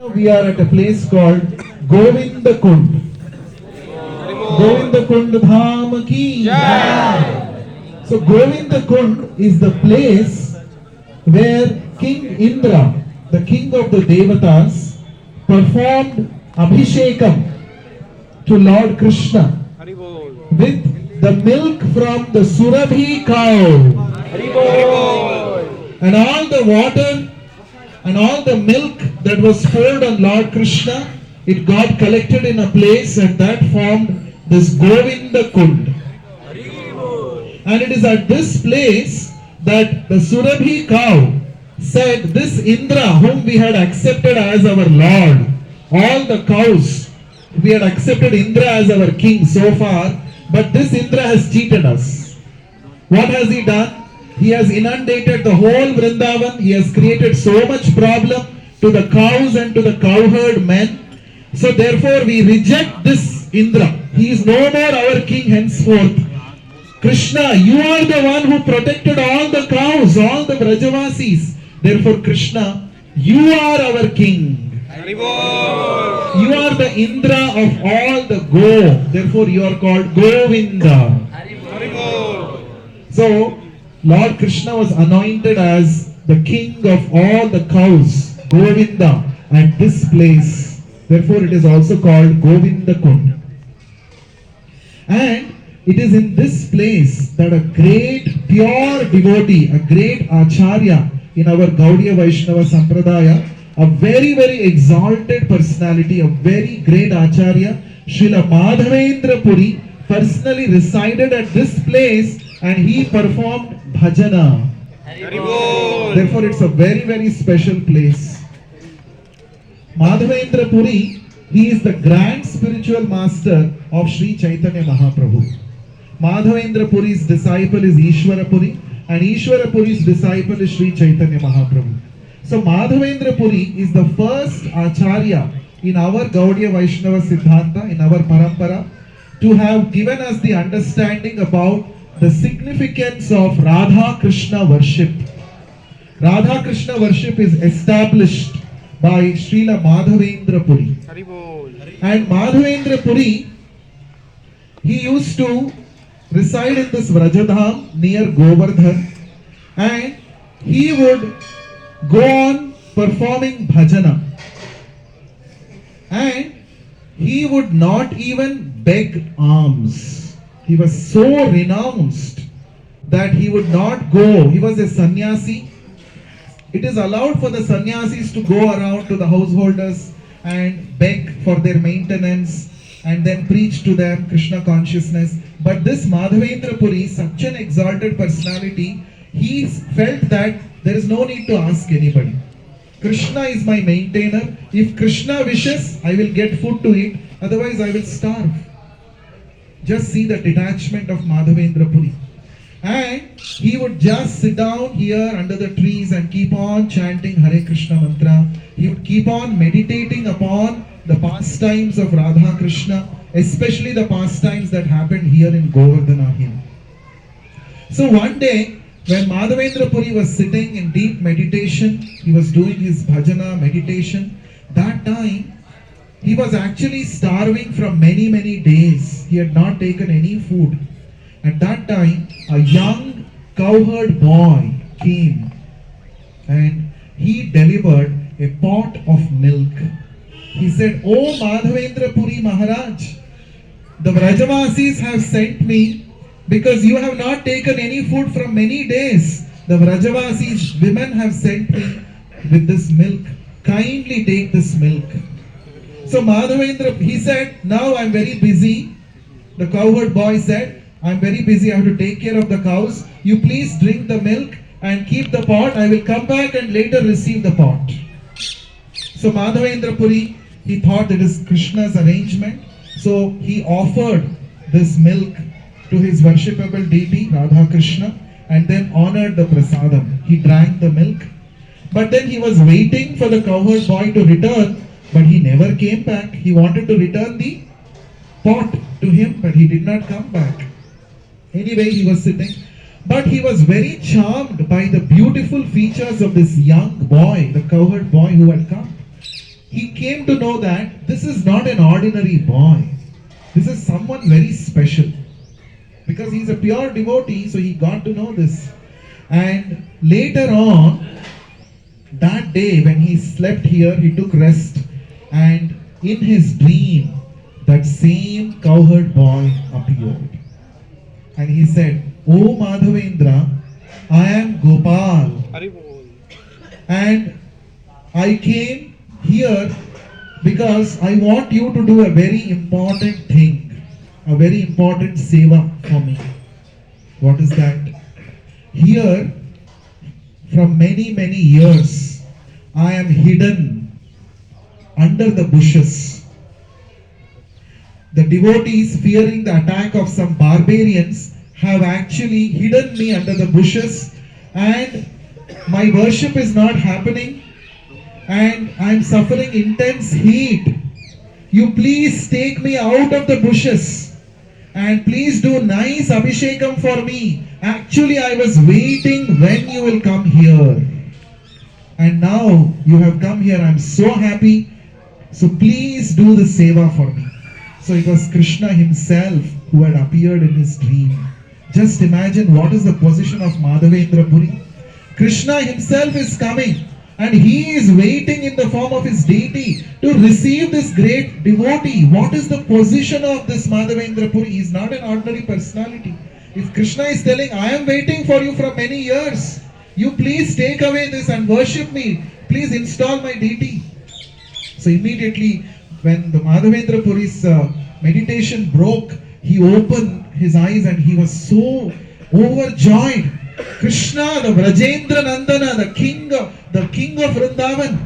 We are at a place called Govinda Kund. Govinda Kund Dham ki Jai. So Govinda Kund is the place where King Indra, the king of the Devatas, performed Abhishekam to Lord Krishna with the milk from the Surabhi cow. And all the water and all the milk that was poured on Lord Krishna, it got collected in a place and that formed this Govinda Kund. And it is at this place that the Surabhi cow said, this Indra whom we had accepted as our Lord, all the cows, we had accepted Indra as our king so far, but this Indra has cheated us. What has he done? He has inundated the whole Vrindavan. He has created so much problem to the cows and to the cowherd men. So therefore we reject this Indra. He is no more our king henceforth. Krishna, you are the one who protected all the cows, all the Brajavasis. Therefore Krishna, you are our king. You are the Indra of all the Go. Therefore you are called Govinda. So Lord Krishna was anointed as the king of all the cows, Govinda, at this place. Therefore it is also called Govinda Kund. And it is in this place that a great pure devotee, a great acharya in our Gaudiya Vaishnava Sampradaya, a very, very exalted personality, a very great acharya, Srila Madhavendra Puri, personally resided at this place and he performed bhajana. Therefore it's a very, very special place. Madhavendra Puri, he is the grand spiritual master of Sri Chaitanya Mahaprabhu. Madhavendra Puri's disciple is Ishwara Puri and Ishwara Puri's disciple is Sri Chaitanya Mahaprabhu. So Madhavendra Puri is the first acharya in our Gaudiya Vaishnava Siddhanta, in our parampara, to have given us the understanding about the significance of Radha Krishna worship. Radha Krishna worship is established by Srila Madhavendra Puri. And Madhavendra Puri, he used to reside in this Vrajadham near Govardhan and he would go on performing bhajana. And he would not even beg alms. He was so renounced that he would not go. He was a sannyasi. It is allowed for the sannyasis to go around to the householders and beg for their maintenance and then preach to them Krishna consciousness. But this Madhavendra Puri, such an exalted personality, he felt that there is no need to ask anybody. Krishna is my maintainer. If Krishna wishes, I will get food to eat. Otherwise, I will starve. Just see the detachment of Madhavendra Puri. And he would just sit down here under the trees and keep on chanting Hare Krishna mantra. He would keep on meditating upon the pastimes of Radha Krishna, especially the pastimes that happened here in Govardhana Hill. So one day, when Madhavendra Puri was sitting in deep meditation, he was doing his bhajana meditation. That time, he was actually starving from many, many days. He had not taken any food. At that time, a young cowherd boy came and he delivered a pot of milk. He said, "Oh Madhavendra Puri Maharaj, the Vrajavasis have sent me because you have not taken any food from many days. The Vrajavasis women have sent me with this milk. Kindly take this milk." So Madhavendra, he said, "Now I am very busy." The cowherd boy said, "I am very busy, I have to take care of the cows. You please drink the milk and keep the pot. I will come back and later receive the pot." So Madhavendra Puri, he thought it is Krishna's arrangement. So he offered this milk to his worshipable deity, Radha Krishna, and then honored the prasadam. He drank the milk. But then he was waiting for the cowherd boy to return. But he never came back. He wanted to return the pot to him, but he did not come back. Anyway, he was sitting. But he was very charmed by the beautiful features of this young boy, the cowherd boy who had come. he came to know that this is not an ordinary boy. This is someone very special. Because he's a pure devotee, so he got to know this. And later on, that day when he slept here, he took rest. And in his dream, that same cowherd boy appeared. And he said, "O Madhavendra, I am Gopal. And I came here because I want you to do a very important thing, a very important seva for me." What is that? Here, from many, many years, I am hidden under the bushes. The devotees, fearing the attack of some barbarians, have actually hidden me under the bushes, and my worship is not happening, and I am suffering intense heat. You please take me out of the bushes and please do nice abhishekam for me. Actually, I was waiting when you will come here. And now you have come here. I am so happy. So please do the seva for me. So it was Krishna himself who had appeared in his dream. Just imagine what is the position of Madhavendra Puri. Krishna himself is coming and he is waiting in the form of his deity to receive this great devotee. What is the position of this Madhavendra Puri? He is not an ordinary personality. If Krishna is telling, "I am waiting for you from many years, you please take away this and worship me, please install my deity." So immediately when the Madhavendra Puri's meditation broke, he opened his eyes and he was so overjoyed. Krishna, the Vrajendra Nandana, the king of Vrindavan,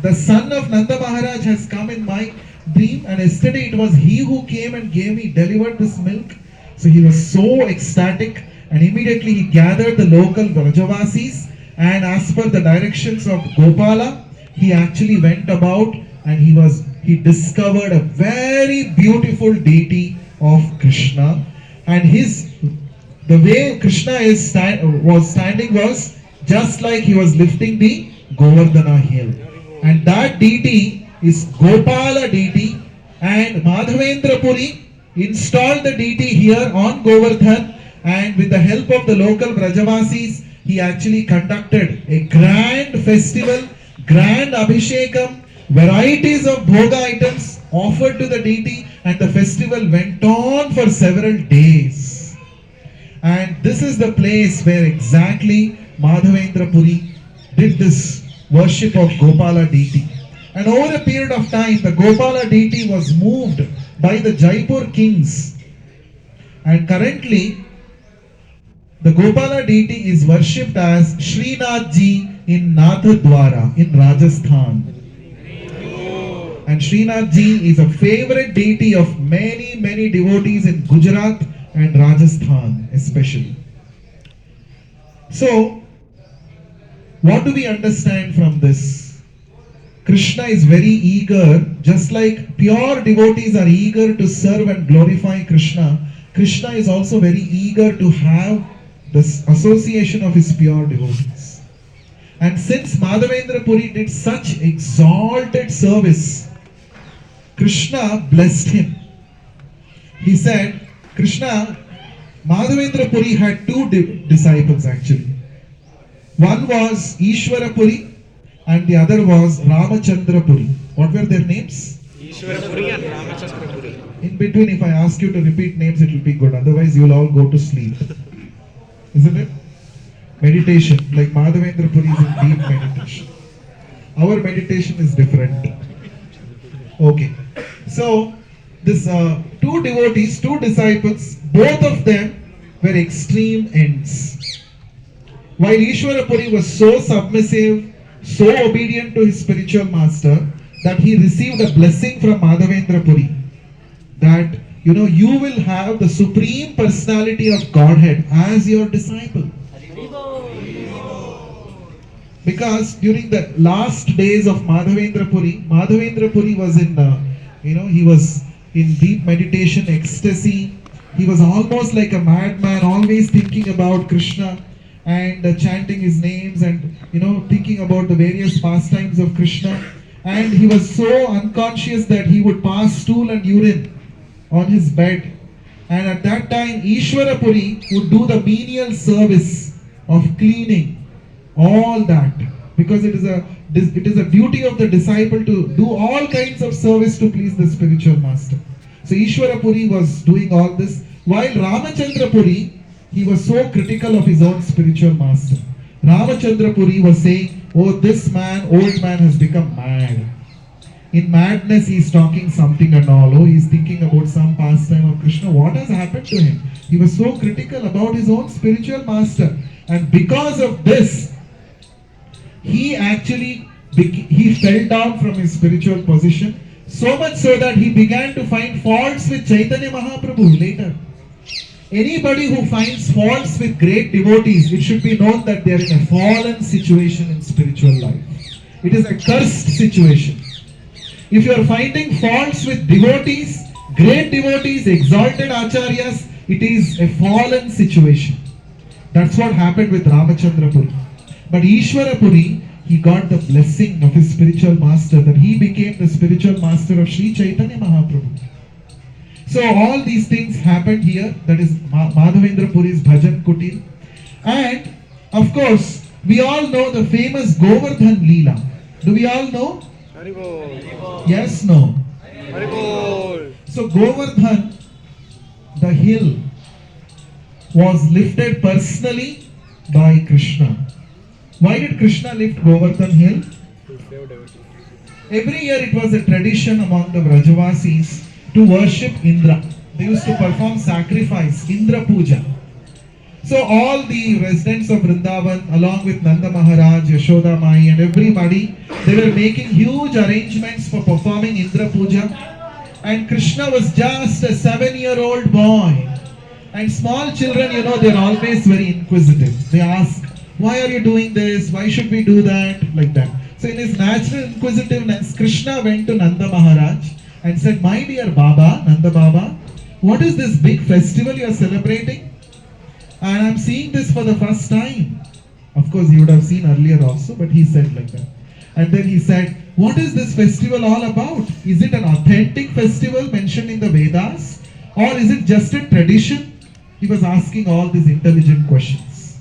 the son of Nanda Maharaj has come in my dream, and yesterday it was he who came and delivered this milk. So he was so ecstatic, and immediately he gathered the local Vrajavasis, and as per the directions of Gopala, he actually went about and he discovered a very beautiful deity of Krishna, and the way Krishna was standing was just like he was lifting the Govardhana hill. And that deity is Gopala deity, and Madhavendra Puri installed the deity here on Govardhan, and with the help of the local Brajavasis, he actually conducted a grand festival, grand abhishekam, varieties of bhoga items offered to the deity, and the festival went on for several days. And this is the place where exactly Madhavendra Puri did this worship of Gopala deity. And over a period of time, the Gopala deity was moved by the Jaipur kings. And currently, the Gopala deity is worshipped as Srinathji in Nathadwara in Rajasthan. And Srinathji is a favorite deity of many, many devotees in Gujarat and Rajasthan especially. So, what do we understand from this? Krishna is very eager, just like pure devotees are eager to serve and glorify Krishna. Krishna is also very eager to have this association of his pure devotees. And since Madhavendra Puri did such exalted service, Krishna blessed him. He said, Madhavendra Puri had two disciples actually. One was Ishwara Puri and the other was Ramachandra Puri. What were their names? Ishwara Puri and Ramachandra Puri. In between, if I ask you to repeat names, it will be good. Otherwise, you will all go to sleep. Isn't it? Meditation, like Madhavendra Puri is in deep meditation. Our meditation is different. Okay. So, this two devotees, two disciples, both of them were extreme ends. While Ishwara Puri was so submissive, so obedient to his spiritual master, that he received a blessing from Madhavendra Puri, that you will have the supreme personality of Godhead as your disciple. Because during the last days of Madhavendra Puri was in, he was in deep meditation, ecstasy. He was almost like a madman, always thinking about Krishna and chanting his names and, thinking about the various pastimes of Krishna. and he was so unconscious that he would pass stool and urine on his bed. And at that time, Ishwarapuri would do the menial service of cleaning all that, because it is a duty of the disciple to do all kinds of service to please the spiritual master. So Ishwarapuri was doing all this, while Ramachandrapuri, he was so critical of his own spiritual master. Ramachandrapuri was saying, "Oh, this man, old man, has become mad. In madness, he is talking something and all. Oh, he is thinking about some pastime of Krishna. What has happened to him?" He was so critical about his own spiritual master, and because of this, he fell down from his spiritual position. So much so that he began to find faults with Chaitanya Mahaprabhu later. Anybody who finds faults with great devotees, it should be known that they are in a fallen situation in spiritual life. It is a cursed situation. If you are finding faults with devotees, great devotees, exalted acharyas, it is a fallen situation. That's what happened with Ramachandrapuri. But Ishwarapuri, he got the blessing of his spiritual master, that he became the spiritual master of Sri Chaitanya Mahaprabhu. So all these things happened here, that is Madhavendra Puri's Bhajan Kutir. And of course, we all know the famous Govardhan Lila. Do we all know? Haribol. Yes, no. Haribol. So Govardhan, the hill, was lifted personally by Krishna. Why did Krishna lift Govardhan hill? Every year it was a tradition among the Vrajavasis to worship Indra. They used to perform sacrifice, Indra Puja. So all the residents of Vrindavan, along with Nanda Maharaj, Yashoda Mai and everybody, they were making huge arrangements for performing Indra Puja. And Krishna was just a 7-year-old boy. And small children, they're always very inquisitive. They ask, "Why are you doing this? Why should we do that?" Like that. So in his natural inquisitiveness, Krishna went to Nanda Maharaj and said, "My dear Baba, Nanda Baba, what is this big festival you are celebrating? And I'm seeing this for the first time." Of course, he would have seen earlier also, but he said like that. And then he said, "What is this festival all about? Is it an authentic festival mentioned in the Vedas? Or is it just a tradition?" He was asking all these intelligent questions.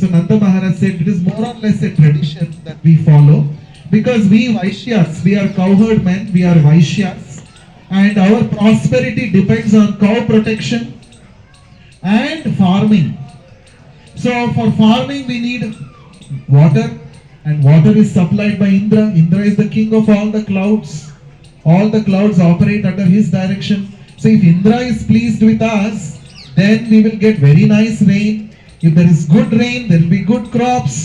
So Nanda Maharaj said, "It is more or less a tradition that we follow, because we Vaishyas, we are cowherd men, we are Vaishyas, and our prosperity depends on cow protection and farming. So for farming we need water, and water is supplied by Indra. Indra is the king of all the clouds. All the clouds operate under his direction. So if Indra is pleased with us, then we will get very nice rain. If there is good rain, there will be good crops.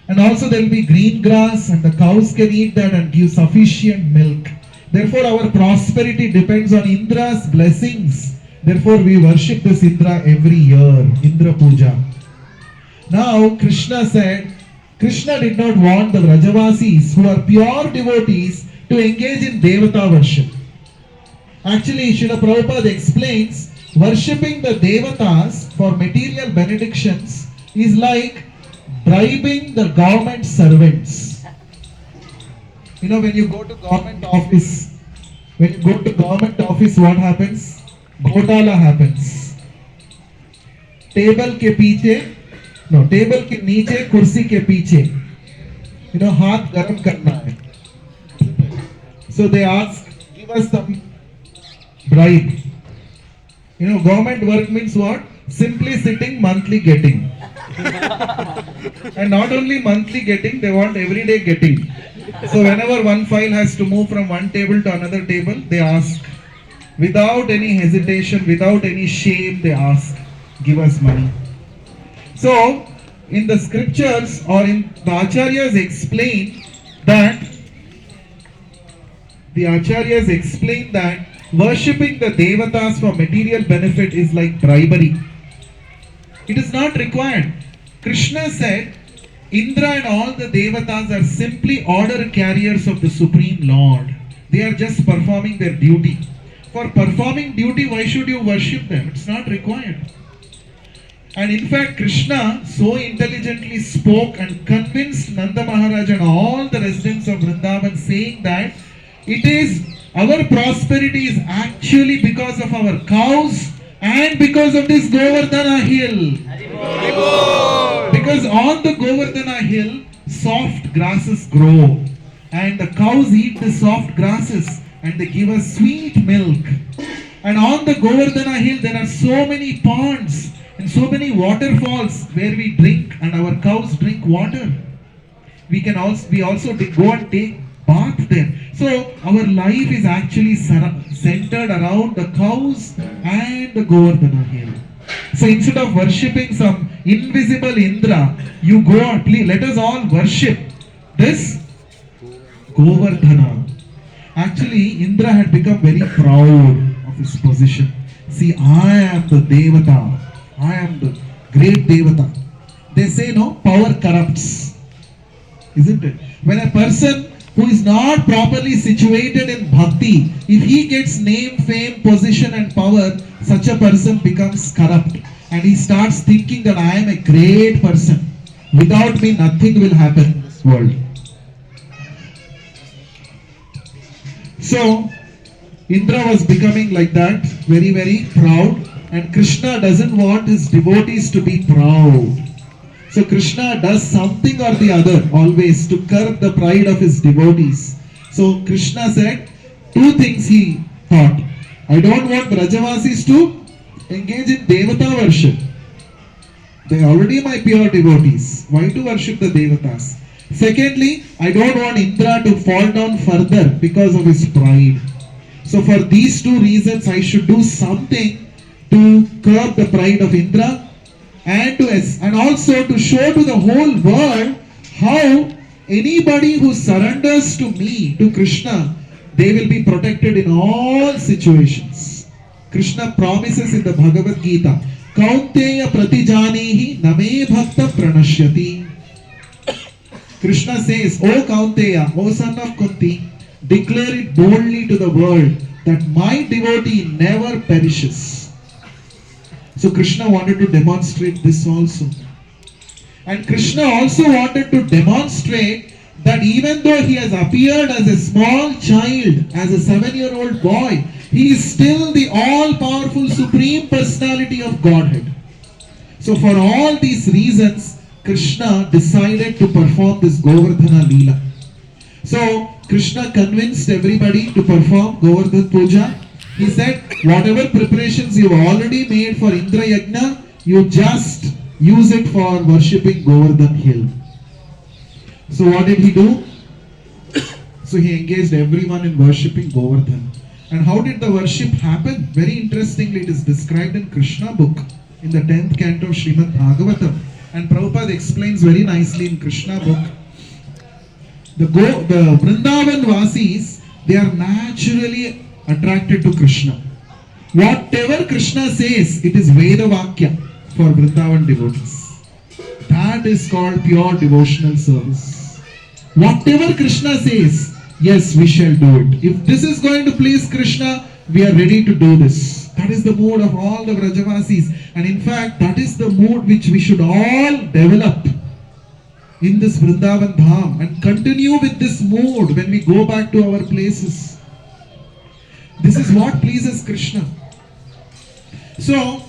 And also there will be green grass, and the cows can eat that and give sufficient milk. Therefore our prosperity depends on Indra's blessings. Therefore we worship this Indra every year, Indra Puja." Now Krishna said, Krishna did not want the Vrajavasis, who are pure devotees, to engage in Devata worship. Actually, Srila Prabhupada explains, worshipping the Devatas for material benedictions is like bribing the government servants. When you go to government office, what happens? Ghotala happens. Table के नीचे, कुर्सी के पीछे. हाथ गरम करना है. So they ask, "Give us some bribe." Government work means what? Simply sitting, monthly getting. And not only monthly getting, they want everyday getting. So whenever one file has to move from one table to another table, they ask. Without any hesitation, without any shame, they ask, "Give us money." So, in the scriptures or in the acharyas explain that worshipping the devatas for material benefit is like bribery. It is not required. Krishna said, Indra and all the devatas are simply order carriers of the Supreme Lord. They are just performing their duty. For performing duty, why should you worship them? It's not required. And in fact, Krishna so intelligently spoke and convinced Nanda Maharaj and all the residents of Vrindavan, saying that it is our prosperity is actually because of our cows and because of this Govardhana hill. Because on the Govardhana hill, soft grasses grow, and the cows eat the soft grasses and they give us sweet milk. And on the Govardhana hill, there are so many ponds and so many waterfalls where we drink and our cows drink water. We also go and take bath there. So our life is actually centered around the cows and the Govardhana hill. So instead of worshipping some invisible Indra, you go and please let us all worship this Govardhana. Actually, Indra had become very proud of his position. See, I am the Devata. I am the great Devata. They say no, power corrupts. Isn't it? When a person who is not properly situated in bhakti, if he gets name, fame, position and power, such a person becomes corrupt. And he starts thinking that I am a great person. Without me, nothing will happen in this world. So, Indra was becoming like that, very, very proud. And Krishna doesn't want his devotees to be proud. So Krishna does something or the other always to curb the pride of his devotees. So Krishna said two things he thought. I don't want Brajavasis to engage in Devata worship. They are already my pure devotees. Why to worship the Devatas? Secondly, I don't want Indra to fall down further because of his pride. So for these two reasons, I should do something to curb the pride of Indra and also to show to the whole world how anybody who surrenders to me, to Krishna, they will be protected in all situations. Krishna promises in the Bhagavad Gita, Kaunteya pratijanihi name bhakta pranashyati. Krishna says, O Kaunteya, O son of Kunti, declare it boldly to the world that my devotee never perishes. So Krishna wanted to demonstrate this also. And Krishna also wanted to demonstrate that even though he has appeared as a small child, as a 7-year-old boy, he is still the all-powerful Supreme Personality of Godhead. So for all these reasons, Krishna decided to perform this Govardhana Lila. So Krishna convinced everybody to perform Govardhan Puja. He said, whatever preparations you have already made for Indra Yajna, you just use it for worshipping Govardhan hill. So what did he do? So he engaged everyone in worshipping Govardhan. And how did the worship happen? Very interestingly, it is described in Krishna book, in the 10th canto of Srimad Bhagavatam. And Prabhupada explains very nicely in Krishna book. The Vrindavan Vasis, they are naturally attracted to Krishna. Whatever Krishna says, it is Veda Vakya for Vrindavan devotees. That is called pure devotional service. Whatever Krishna says, yes, we shall do it. If this is going to please Krishna, we are ready to do this. That is the mood of all the Vrajavasis. And in fact, that is the mood which we should all develop in this Vrindavan Dham and continue with this mood when we go back to our places. This is what pleases Krishna. So,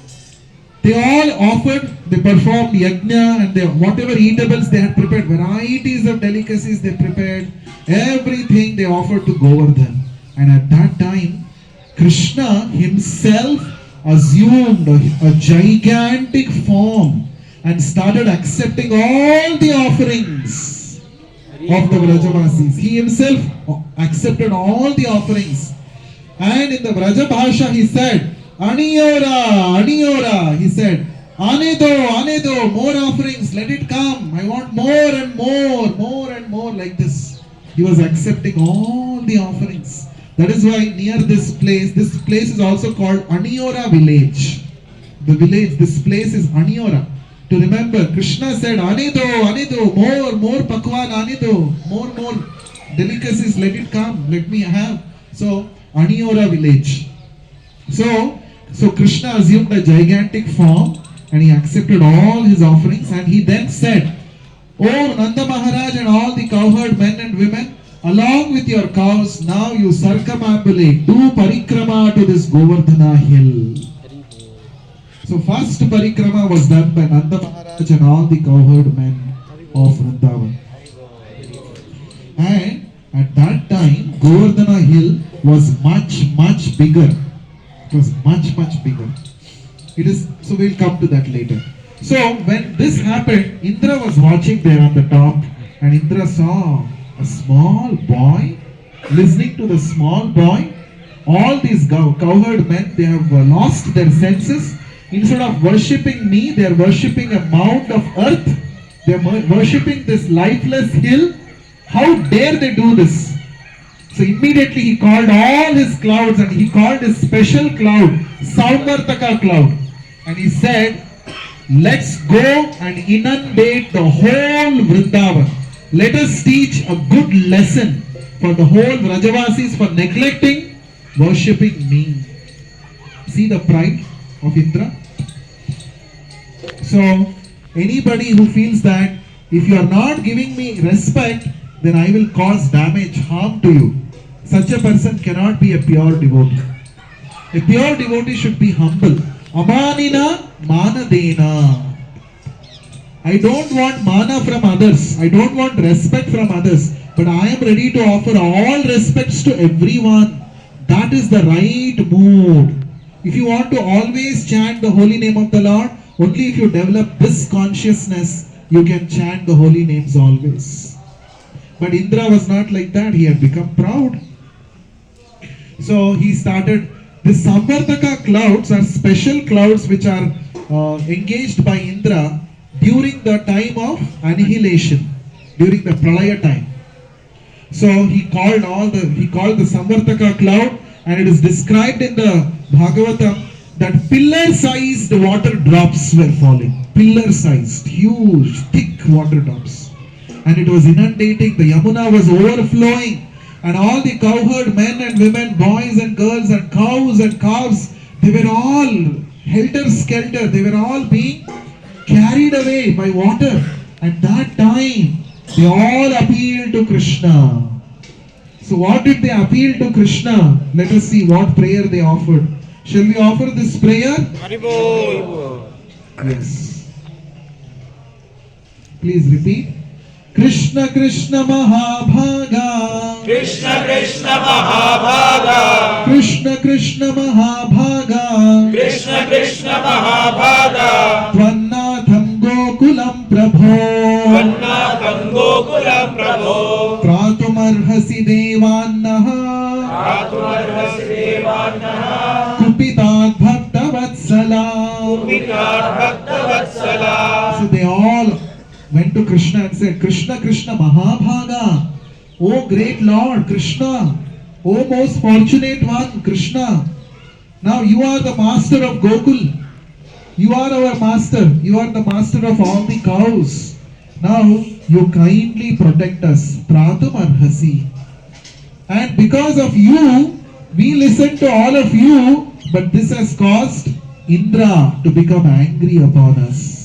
they all offered, they performed yajna and whatever eatables they had prepared, varieties of delicacies they prepared, everything they offered to Govardhan. And at that time, Krishna himself assumed a gigantic form and started accepting all the offerings of the Vrajavasis. He himself accepted all the offerings. And in the Vraja Bhasha he said, Aniyora, Aniyora, he said, Anedo, more offerings, let it come. I want more and more like this. He was accepting all the offerings. That is why near this place is also called Aniyora village. The village, this place is Aniyora. To remember, Krishna said, Anedo, more pakwan, Anedo, more delicacies, let it come, let me have. So, Aniyora village. So Krishna assumed a gigantic form and he accepted all his offerings, and he then said, "O Nanda Maharaj and all the cowherd men and women, along with your cows, now you circumambulate, do parikrama to this Govardhana hill." So first parikrama was done by Nanda Maharaj and all the cowherd men of Vrindavan. And at that time, Govardhana hill was much bigger. It was much bigger. It is, so we'll come to that later. So when this happened, Indra was watching there on the top, and Indra saw a small boy. Listening to the small boy, all these cowherd men, they have lost their senses. Instead of worshipping me, they are worshipping a mound of earth. They are worshipping this lifeless hill. How dare they do this? So immediately he called all his clouds, and he called his special cloud, Saumvartaka cloud. And he said, "Let's go and inundate the whole Vrindavan. Let us teach a good lesson for the whole Vrajavasis for neglecting worshipping me." See the pride of Indra. So anybody who feels that if you are not giving me respect, then I will cause damage, harm to you, such a person cannot be a pure devotee. A pure devotee should be humble. Amanina manadena. I don't want mana from others. I don't want respect from others. But I am ready to offer all respects to everyone. That is the right mood. If you want to always chant the holy name of the Lord, only if you develop this consciousness, you can chant the holy names always. But Indra was not like that. He had become proud. So he started. The Samvartaka clouds are special clouds which are engaged by Indra during the time of annihilation, during the Pralaya time. So he called the Samvartaka cloud, and it is described in the Bhagavatam that pillar-sized water drops were falling. Pillar-sized, huge, thick water drops. And it was inundating, the Yamuna was overflowing. And all the cowherd men and women, boys and girls and cows and calves, they were all helter-skelter. They were all being carried away by water. At that time, they all appealed to Krishna. So what did they appeal to Krishna? Let us see what prayer they offered. Shall we offer this prayer? Haribol. Yes. Please repeat. Krishna Krishna Mahabhaga. Krishna Krishna Mahabhaga. Krishna Krishna Mahabhaga. Krishna Krishna Mahabhaga. Tvannatham Gokulam Prabho. Vannatham Gokulam Prabho. Pratumarhasi Devannaha. Pratumarhasi Devannaha. Kupitat Bhakta Vatsala. Kupitat Bhakta Vatsala. So they all went to Krishna and said, Krishna Krishna Mahabhaga. O great Lord Krishna. O most fortunate one Krishna. Now you are the master of Gokul. You are our master. You are the master of all the cows. Now you kindly protect us. Pratum Arhasi. And because of you, we listen to all of you, but this has caused Indra to become angry upon us.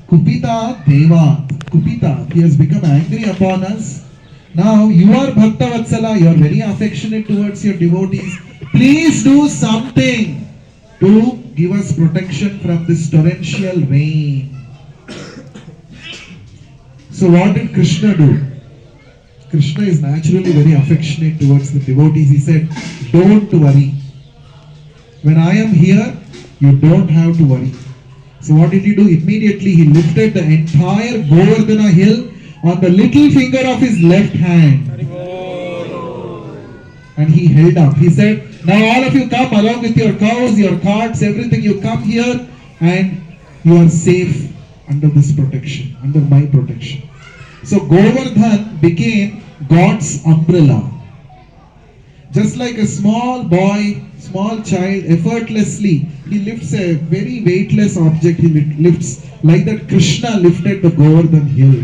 Kupita Deva. Kupita. He has become angry upon us. Now you are Bhakta Vatsala. You are very affectionate towards your devotees. Please do something to give us protection from this torrential rain. So what did Krishna do? Krishna is naturally very affectionate towards the devotees. He said, don't worry. When I am here, you don't have to worry. So what did he do? Immediately he lifted the entire Govardhana hill on the little finger of his left hand. And he held up. He said, now all of you come along with your cows, your carts, everything. You come here and you are safe under this protection, under my protection. So Govardhan became God's umbrella. Just like a small boy, small child, effortlessly, he lifts a very weightless object, he lifts, like that Krishna lifted the Govardhan hill.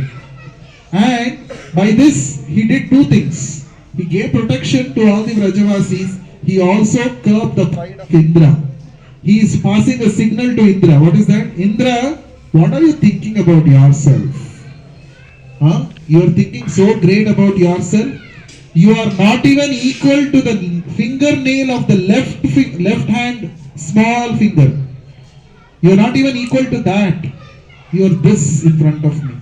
And by this, he did two things. He gave protection to all the Vrajavasis. He also curbed the pride of Indra. he is passing a signal to Indra. What is that? Indra, what are you thinking about yourself? Huh? You are thinking so great about yourself. You are not even equal to the fingernail of the left hand small finger. You are not even equal to that. You are this in front of me.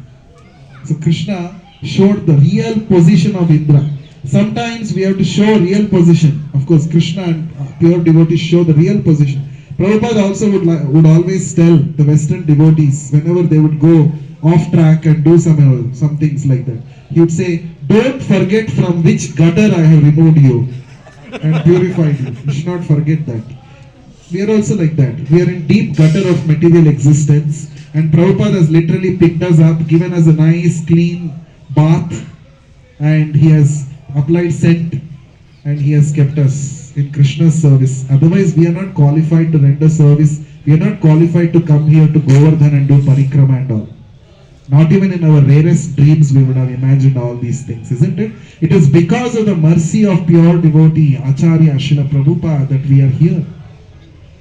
So Krishna showed the real position of Indra. Sometimes we have to show real position. Of course, Krishna and pure devotees show the real position. Prabhupada also would always tell the Western devotees whenever they would go off track and do some things like that. He would say, don't forget from which gutter I have removed you and purified you. You should not forget that. We are also like that. We are in deep gutter of material existence, and Prabhupada has literally picked us up, given us a nice clean bath, and he has applied scent, and he has kept us in Krishna's service. Otherwise, we are not qualified to render service. We are not qualified to come here to Govardhan and do parikrama and all. Not even in our rarest dreams we would have imagined all these things, isn't it? It is because of the mercy of pure devotee, Acharya Srila Prabhupada, that we are here.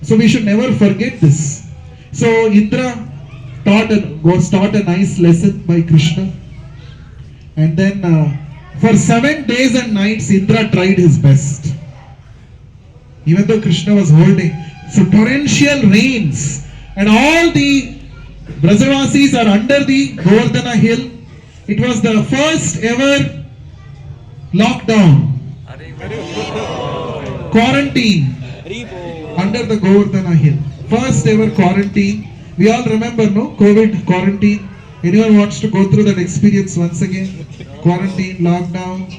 So we should never forget this. So Indra was taught a nice lesson by Krishna. And then for 7 days and nights, Indra tried his best. Even though Krishna was holding. So torrential rains and all the Brajavasis are under the Govardhana hill. It was the first ever lockdown, quarantine under the Govardhana hill. First ever quarantine. We all remember, no? COVID quarantine. Anyone wants to go through that experience once again? Quarantine, lockdown.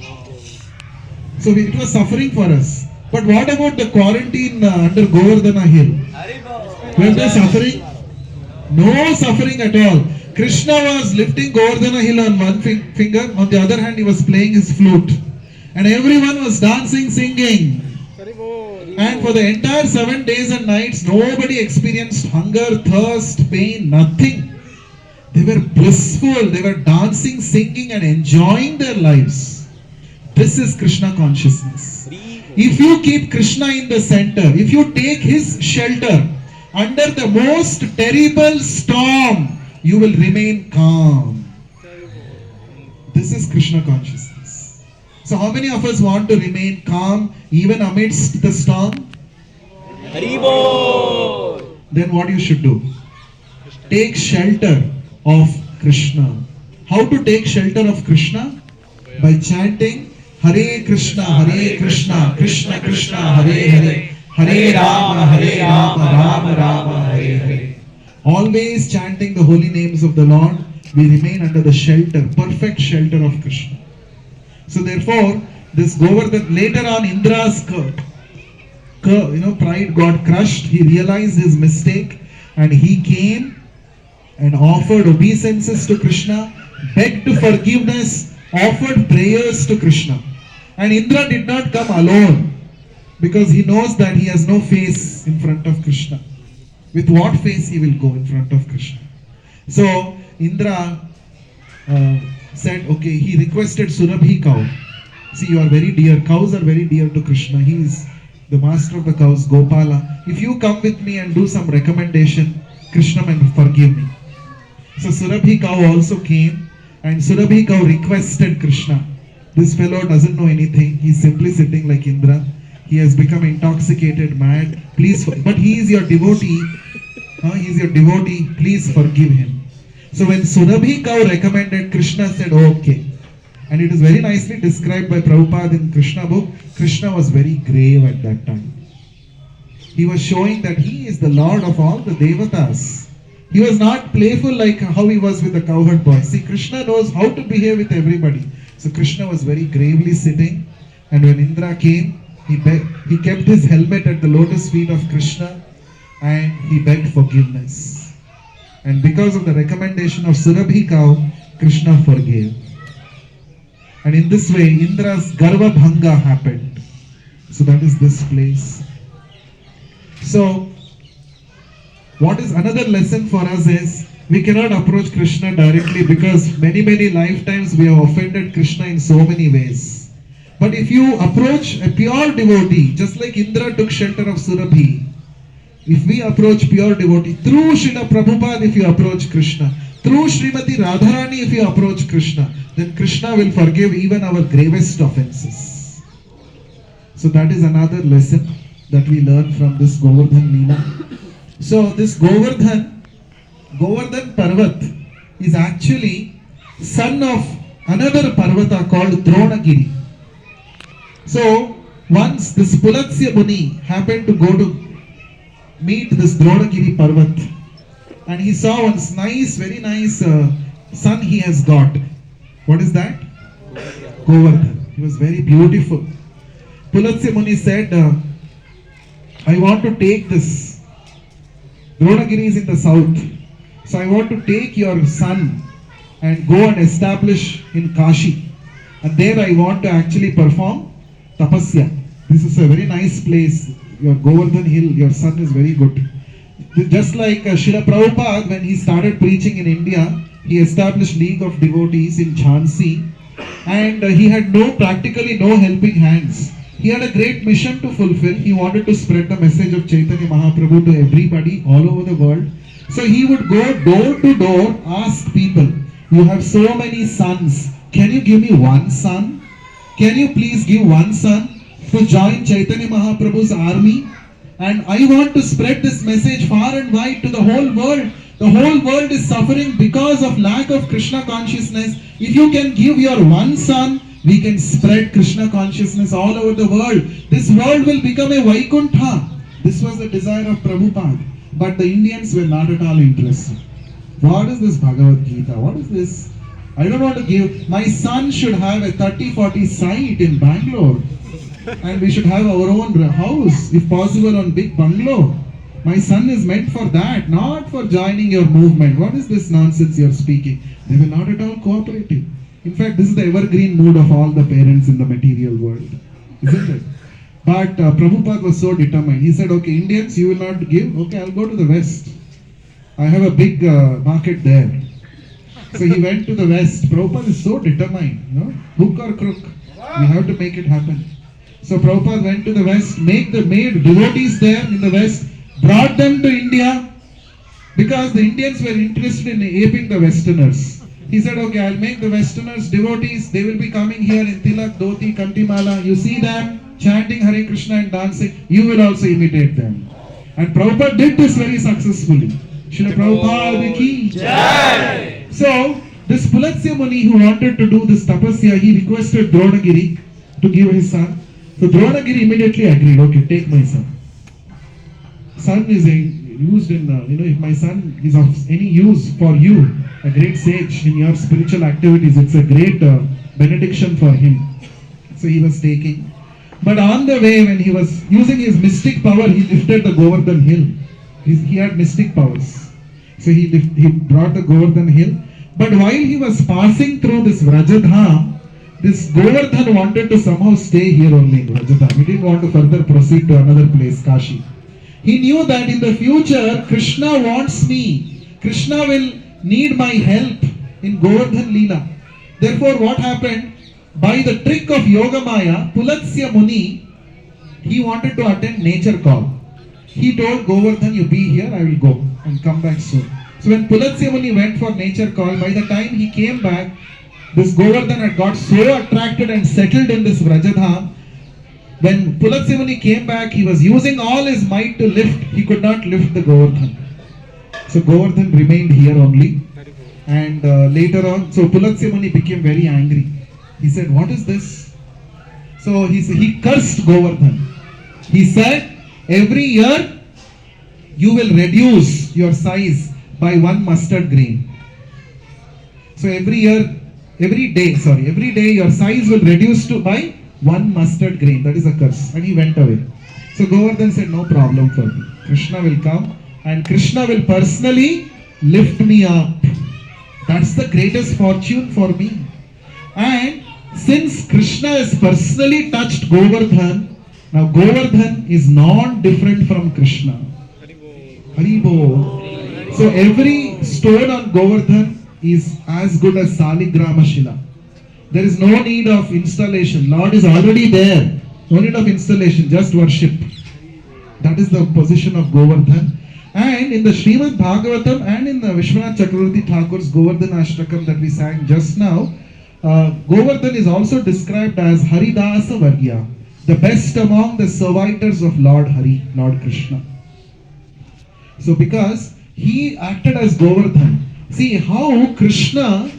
So it was suffering for us. But what about the quarantine under Govardhana hill? Were they suffering? No suffering at all. Krishna was lifting Govardhana hill on one finger. On the other hand, he was playing his flute. And everyone was dancing, singing. And for the entire 7 days and nights, nobody experienced hunger, thirst, pain, nothing. They were blissful. They were dancing, singing and enjoying their lives. This is Krishna consciousness. If you keep Krishna in the center, if you take his shelter under the most terrible storm, you will remain calm. This is Krishna consciousness. So how many of us want to remain calm even amidst the storm? Haribol. Then what you should do? Take shelter of Krishna. How to take shelter of Krishna? By chanting Hare Krishna, Krishna Krishna, Hare Hare, Hare Rama, Rama Rama, Hare Hare. Always chanting the holy names of the Lord, we remain under the shelter, perfect shelter of Krishna. So therefore, this Govardhan, later on Indra's pride got crushed. He realized his mistake and he came and offered obeisances to Krishna, begged forgiveness, offered prayers to Krishna. And Indra did not come alone because he knows that he has no face in front of Krishna. With what face he will go in front of Krishna? So Indra said, okay, he requested Surabhi cow. See, you are very dear. Cows are very dear to Krishna. He is the master of the cows, Gopala. If you come with me and do some recommendation, Krishna may forgive me. So Surabhi cow also came and Surabhi cow requested Krishna. This fellow doesn't know anything. He's simply sitting like Indra. He has become intoxicated, mad. Please, but he is your devotee. He is your devotee. Please forgive him. So when Surabhi cow recommended, Krishna said, okay. And it is very nicely described by Prabhupada in Krishna book. Krishna was very grave at that time. He was showing that he is the Lord of all the Devatas. He was not playful like how he was with the cowherd boy. See, Krishna knows how to behave with everybody. So Krishna was very gravely sitting, and when Indra came, he kept his helmet at the lotus feet of Krishna and he begged forgiveness. And because of the recommendation of Surabhi cow, Krishna forgave. And in this way, Indra's Garva Bhanga happened. So that is this place. So, what is another lesson for us is, we cannot approach Krishna directly because many lifetimes we have offended Krishna in so many ways. But if you approach a pure devotee, just like Indra took shelter of Surabhi, If we approach pure devotee, through Srila Prabhupada if you approach Krishna, through Srimati Radharani if you approach Krishna, then Krishna will forgive even our gravest offenses. So that is another lesson that we learn from this Govardhan Lila. So this Govardhan Parvat is actually son of another Parvata called Dronagiri. So once this Pulatsya Muni happened to go to meet this Dronagiri Parvat, and he saw one nice, very nice son he has got. What is that? Govardhan. He was very beautiful. Pulatsya Muni said, I want to take this. Dronagiri is in the south. So I want to take your son and go and establish in Kashi. And there I want to actually perform tapasya. This is a very nice place. Your Govardhan hill, your son is very good. Just like Srila Prabhupada, when he started preaching in India, he established League of Devotees in Jhansi, and he had practically no helping hands. He had a great mission to fulfill. He wanted to spread the message of Chaitanya Mahaprabhu to everybody all over the world. So he would go door to door, ask people, you have so many sons, can you give me one son? Can you please give one son to join Chaitanya Mahaprabhu's army? And I want to spread this message far and wide to the whole world. The whole world is suffering because of lack of Krishna consciousness. If you can give your one son, we can spread Krishna consciousness all over the world. This world will become a Vaikuntha. This was the desire of Prabhupada. But the Indians were not at all interested. What is this Bhagavad Gita? What is this? I don't want to give. My son should have a 30-40 site in Bangalore. And we should have our own house, if possible, on big bungalow. My son is meant for that, not for joining your movement. What is this nonsense you are speaking? They were not at all cooperative. In fact, this is the evergreen mood of all the parents in the material world, isn't it? But Prabhupada was so determined. He said, okay, Indians, you will not give. Okay, I'll go to the West. I have a big market there. So he went to the West. Prabhupada is so determined, hook or crook. We have to make it happen. So Prabhupada went to the West, made devotees there in the West, brought them to India, because the Indians were interested in aping the Westerners. He said, okay, I'll make the Westerners devotees. They will be coming here in Tilak, Dhoti, Kantimala. You see them chanting Hare Krishna and dancing. You will also imitate them. And Prabhupada did this very successfully. Srila Prabhupada ki Jai. So, this Pulatsya Muni who wanted to do this tapasya, he requested Dronagiri to give his son. So Dronagiri immediately agreed, okay, take my son. Son is used in, if my son is of any use for you, a great sage in your spiritual activities, it's a great benediction for him. So he was taking. But on the way, when he was using his mystic power, he lifted the Govardhan hill. He had mystic powers. So he brought the Govardhan hill. But while he was passing through this Vrajadham, this Govardhan wanted to somehow stay here only in Vrajadham. He didn't want to further proceed to another place, Kashi. He knew that in the future, Krishna wants me. Krishna will need my help in Govardhan Lila. Therefore, what happened? By the trick of Yogamaya, Pulatsya Muni, he wanted to attend nature call. He told Govardhan, you be here, I will go and come back soon. So when Pulatsya Muni went for nature call, by the time he came back, this Govardhan had got so attracted and settled in this Vrajadham. When Pulatsya Muni came back, he was using all his might to lift. He could not lift the Govardhan. So Govardhan remained here only. And later on, so Pulatsya Muni became very angry. He said, what is this? So he cursed Govardhan. He said, every year you will reduce your size by 1 mustard grain. So every day your size will reduce by 1 mustard grain. That is a curse. And he went away. So Govardhan said, no problem for me. Krishna will come and Krishna will personally lift me up. That's the greatest fortune for me. And since Krishna has personally touched Govardhan, now Govardhan is not different from Krishna. Haribo. So every stone on Govardhan is as good as Saligrama Shila. There is no need of installation. Lord is already there. No need of installation, just worship. That is the position of Govardhan. And in the Srimad Bhagavatam and in the Vishwanath Chakravarti Thakur's Govardhan Ashtakam that we sang just now, Govardhan is also described as Haridasa Vargya, the best among the servitors of Lord Hari, Lord Krishna. So because he acted as Govardhan, see how Krishna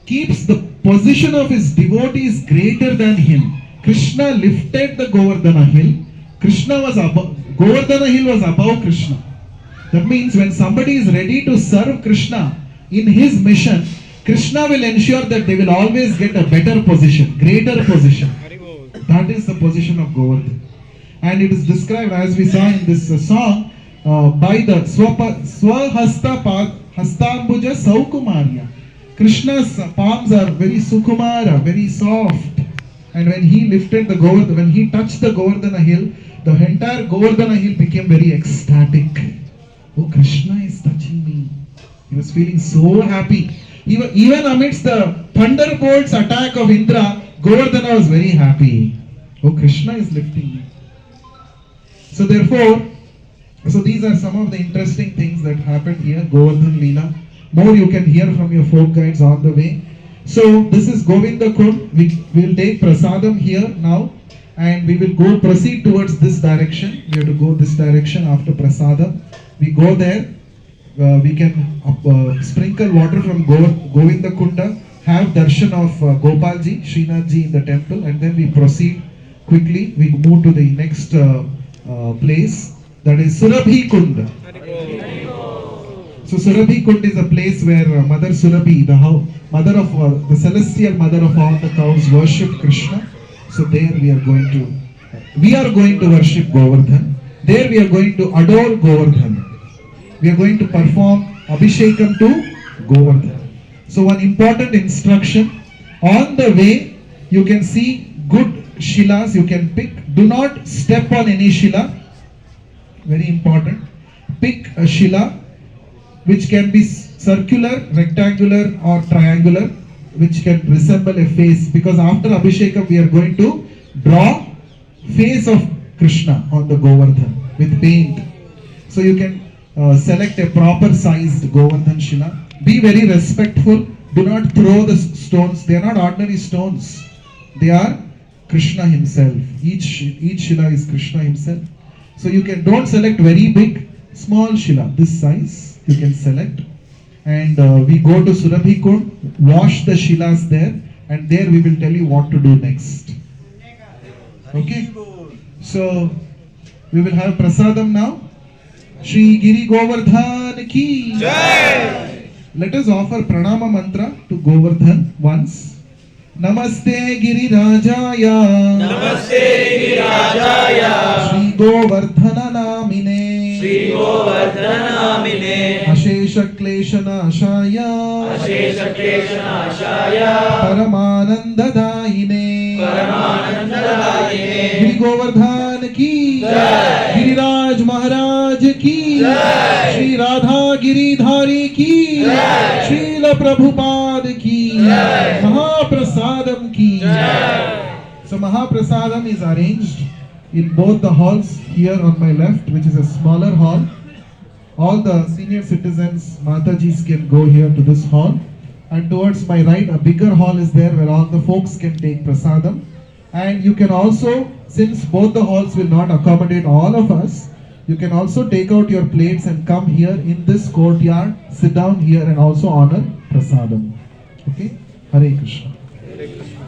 keeps the position of his devotees greater than him. Krishna lifted the Govardhana hill. Krishna was above, Govardhana hill was above Krishna. That means when somebody is ready to serve Krishna in his mission, Krishna will ensure that they will always get a better position, greater position. That is the position of Govardhan. And it is described as we saw in this song by the Swahasta Hastambuja Saukumarya. Krishna's palms are very sukumara, very soft. And when he lifted the Govardhana, when he touched the Govardhana hill, the entire Govardhana hill became very ecstatic. Oh, Krishna is touching me. He was feeling so happy. Even amidst the thunderbolts attack of Indra, Govardhana was very happy. Oh, Krishna is lifting me. So therefore, these are some of the interesting things that happened here, Govardhan Lila. More you can hear from your folk guides on the way. So this is Govinda Kund. We will take prasadam here now, and we will proceed towards this direction. We have to go this direction after prasadam. We go there. We can sprinkle water from Govinda Kunda, have darshan of Gopalji, Srinathji in the temple, and then we proceed quickly. We move to the next place, that is Surabhi Kund. So Surabhi Kund is a place where Mother Surabhi, the celestial mother of all the cows, worship Krishna. So there we are going to worship Govardhan. There we are going to adore Govardhan. We are going to perform Abhishekam to Govardhan. So one important instruction, on the way you can see good shilas you can pick. Do not step on any shila. Very important. Pick a shila which can be circular, rectangular or triangular, which can resemble a face, because after Abhishekam we are going to draw face of Krishna on the Govardhan with paint. So you can select a proper sized Govardhan Shila. Be very respectful. Do not throw the stones. They are not ordinary stones. They are Krishna himself. Each Shila is Krishna himself. So you don't select very big, small Shila. This size you can select. And we go to Surabhi Kund, wash the Shilas there, and there we will tell you what to do next. Okay? So we will have prasadam now. Shri Giri Govardhan ki Jai. Let us offer pranama mantra to Govardhan once. Namaste Giri Rajaya. Namaste Girajaya. Shri Govardhana Namine. Shri Govardhana Namine. Ashesha Kleshana Ashaya. Ashesha Kleshana Ashaya. Paramananda Daine. Paramananda Daine. Giri Govardhan ki Jai. Giriraj Maharaj ki Jai. Shri Radha Giridhari ki Jai. Srila Prabhupada ki Jai. Mahaprasadam ki Jai. So Mahaprasadam is arranged in both the halls. Here on my left, which is a smaller hall, all the senior citizens, Matajis, can go here to this hall, and towards my right a bigger hall is there where all the folks can take prasadam. And you can also, since both the halls will not accommodate all of us, you can also take out your plates and come here in this courtyard, sit down here and also honor prasadam. Okay? Hare Krishna.